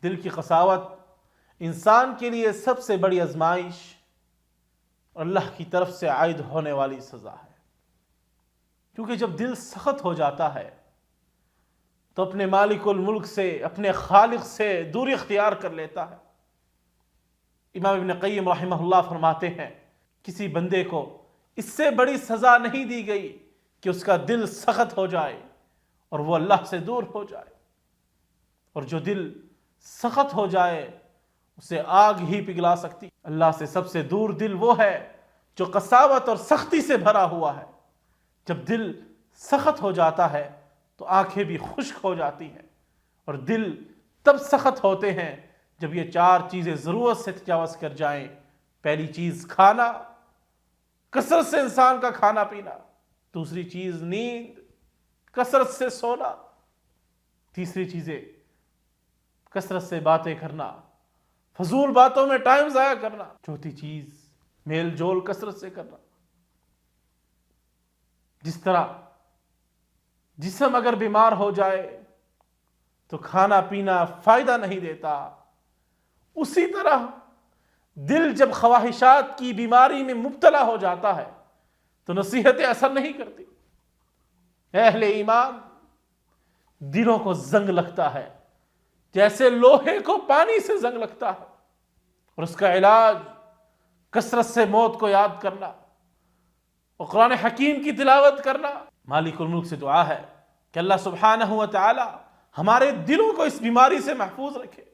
دل کی قساوت انسان کے لیے سب سے بڑی آزمائش اور اللہ کی طرف سے عائد ہونے والی سزا ہے، کیونکہ جب دل سخت ہو جاتا ہے تو اپنے مالک الملک سے، اپنے خالق سے دوری اختیار کر لیتا ہے۔ امام ابن قیم رحمہ اللہ فرماتے ہیں کسی بندے کو اس سے بڑی سزا نہیں دی گئی کہ اس کا دل سخت ہو جائے اور وہ اللہ سے دور ہو جائے، اور جو دل سخت ہو جائے اسے آگ ہی پگھلا سکتی۔ اللہ سے سب سے دور دل وہ ہے جو قساوت اور سختی سے بھرا ہوا ہے۔ جب دل سخت ہو جاتا ہے تو آنکھیں بھی خشک ہو جاتی ہیں، اور دل تب سخت ہوتے ہیں جب یہ 4 چیزیں ضرورت سے تجاوز کر جائیں۔ پہلی چیز کھانا، کثرت سے انسان کا کھانا پینا۔ دوسری چیز نیند، کثرت سے سونا۔ تیسری چیزیں کثرت سے باتیں کرنا، فضول باتوں میں ٹائم ضائع کرنا۔ چوتھی چیز میل جول کثرت سے کرنا۔ جس طرح جسم اگر بیمار ہو جائے تو کھانا پینا فائدہ نہیں دیتا، اسی طرح دل جب خواہشات کی بیماری میں مبتلا ہو جاتا ہے تو نصیحتیں اثر نہیں کرتی۔ اہل ایمان دلوں کو زنگ لگتا ہے جیسے لوہے کو پانی سے زنگ لگتا ہے، اور اس کا علاج کثرت سے موت کو یاد کرنا اور قرآن حکیم کی تلاوت کرنا۔ مالک الملک سے دعا ہے کہ اللہ سبحانہ و تعالی ہمارے دلوں کو اس بیماری سے محفوظ رکھے۔